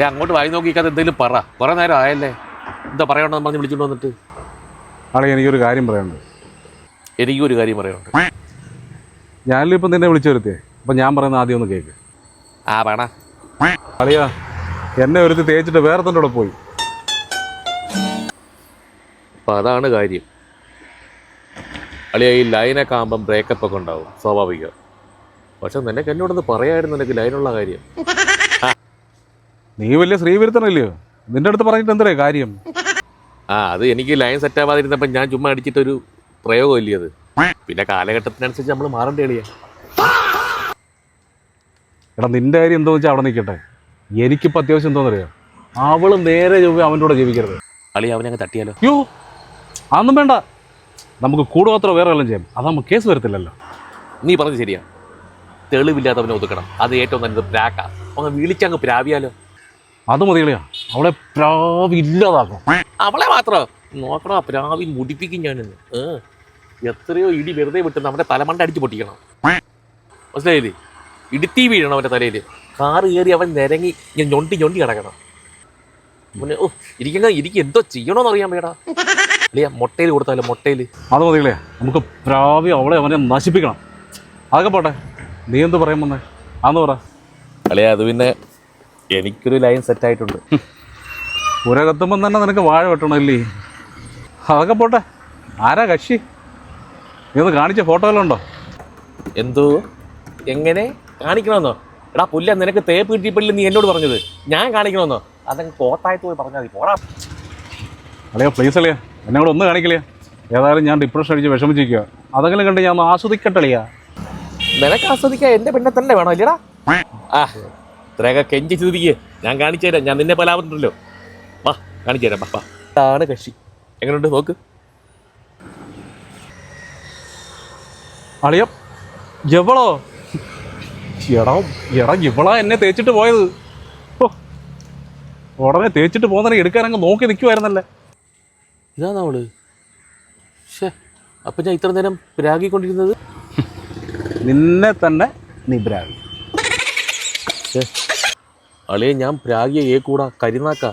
അങ്ങോട്ട് വായി നോക്കിക്കാതെ എന്തെങ്കിലും പറ. കുറേ നേരം ആയല്ലേ, എന്താ പറയണമെന്ന് പറഞ്ഞ് വിളിച്ചോണ്ട് വന്നിട്ട്. എനിക്കൊരു കാര്യം പറയാനുണ്ട്. എനിക്കൊരു കാര്യം പറയാനുണ്ട്. ഞാനിപ്പോൾ ഇപ്പം നിന്നെ വിളിച്ചു വരുത്തിയേ, അപ്പം ഞാൻ പറയുന്ന ആദ്യം ഒന്ന് കേൾക്ക്. വേണ അളിയാ, എന്നെ ഒരുത്തി തേച്ചിട്ട് വേറെ തന്നെ പോയി. അപ്പം അതാണ് കാര്യം. അളിയ ഈ ലൈനൊക്കെ ആകുമ്പം ബ്രേക്കപ്പ് ഒക്കെ ഉണ്ടാവും, സ്വാഭാവികം. പക്ഷെ നിനക്ക് എന്നോടൊന്ന് പറയായിരുന്നു നിനക്ക് ലൈനുള്ള കാര്യം. നീ വലിയ ശ്രീവിരുത്തനല്ലയോ, നിന്റെ അടുത്ത് പറഞ്ഞിട്ട് എന്തേ കാര്യം? അത് എനിക്ക് ലൈൻ സെറ്റ് ആവാതിരുന്നപ്പം ഞാൻ ചുമ്മാ അടിച്ചിട്ടൊരു പ്രയോഗം ഇല്ലേ അത്. പിന്നെ കാലഘട്ടത്തിനനുസരിച്ച് നമ്മൾ മാറേണ്ട അളിയാ. എടാ നിന്റെ കാര്യം എന്തോ വെച്ചാൽ അവിടെ നിൽക്കട്ടെ, എനിക്കിപ്പോൾ അത്യാവശ്യം എന്തോന്നറിയാം, അവള് നേരെ ചൊവ്വേ അവൻ്റെ കൂടെ ജീവിക്കരുത്. അളിയ അവനെ അങ്ങ് തട്ടിയാലോ? യോ, അതൊന്നും വേണ്ട, നമുക്ക് കൂടുമാത്രം വേറെ വല്ലതും ചെയ്യാം, അതാകുമ്പോൾ കേസ് വരത്തില്ലല്ലോ. നീ പറഞ്ഞത് ശരിയാ, തെളിവില്ലാത്തവനെ ഒതുക്കണം, അത് ഏറ്റവും നല്ലത്. പ്രാക്ക അങ്ങ് വിളിച്ചങ്ങ് പ്രാവിയാലോ? അത് മതികളിയാ, അവളെ പ്രാവില്ലാതാക്കും. അവളെ മാത്രം നോക്കണോ, പ്രാവി മുടിപ്പിക്കും ഞാനിന്ന്. എത്രയോ ഇടി വെറുതെ വിട്ട് നമ്മുടെ തലമണ്ട അടിച്ച് പൊട്ടിക്കണം, മനസ്സിലായില്ലേ? ഇടുത്തി വീഴണം അവൻ്റെ തലയിൽ. കാറ് കയറി അവൻ നിരങ്ങി ഞാൻ ഞൊണ്ടി കിടക്കണം. പിന്നെ എനിക്ക് എന്തോ ചെയ്യണമെന്ന് അറിയാൻ വേടാ. അല്ലയാ മുട്ടയിൽ കൊടുത്താലോ? മുട്ടയിൽ അത് മതികളിയാ, നമുക്ക് പ്രാവി അവനെ നശിപ്പിക്കണം. അതൊക്കെ പോട്ടെ, നീ എന്ത് പറയാൻ വന്നേ? അന്ന് പറ. അല്ലയാ, അത് പിന്നെ എനിക്കൊരു ലൈൻ സെറ്റായിട്ടുണ്ട്. പുരകത്തുമ്പം തന്നെ നിനക്ക് വാഴ വെട്ടണമല്ലേ? അതൊക്കെ പോട്ടെ, ആരാ കക്ഷി? നീ ഒന്ന് കാണിച്ച ഫോട്ടോ എല്ലാം ഉണ്ടോ? എന്തോ എങ്ങനെ കാണിക്കണമെന്നോ? എടാ പുല്ല, നിനക്ക് തേപ്പ് കിട്ടിയപ്പോഴും നീ എന്നോട് പറഞ്ഞത് ഞാൻ കാണിക്കണമെന്നോ? അതങ്ങ് കോത്തായത്ത് പോയി പറഞ്ഞാൽ മതി, പോടാ. അളിയാ പ്ലീസ് അളിയാ, എന്നെ കൂടെ ഒന്ന് കാണിക്കലിയാ. ഏതായാലും ഞാൻ ഡിപ്രഷൻ അടിച്ച് വിഷമിച്ചിരിക്കുക, അതെങ്കിലും കണ്ട് ഞാൻ ഒന്ന് ആസ്വദിക്കട്ടെ അളിയാ. നിനക്ക് ആസ്വദിക്കാൻ എൻ്റെ പെണ്ണെ തന്നെ വേണോ അല്ലേടാ? ഇത്രയൊക്കെ കെഞ്ചി ചിന്തിക്കുക, ഞാൻ കാണിച്ചു തരാം. ഞാൻ നിന്നെ പലാവുന്നുണ്ടല്ലോ, വാ കാണിച്ചു തരാം. വാ, ആണ് കക്ഷി. എങ്ങനെയുണ്ട് നോക്ക്. അളിയ എവളോ? എടാ ഇവളാ എന്നെ തേച്ചിട്ട് പോയത്. ഉടനെ തേച്ചിട്ട് പോകുന്ന എടുക്കാനങ്ങ് നോക്കി നിൽക്കുമായിരുന്നല്ലേ. ഇതാണ് അവള്. അപ്പം ഞാൻ ഇത്ര നേരം പ്രാഗിക്കൊണ്ടിരുന്നത് നിന്നെ തന്നെ നീ പ്രാഗി. അളിയെ ഞാൻ പ്രാഗിയെ കൂടാ കരിനാക്ക.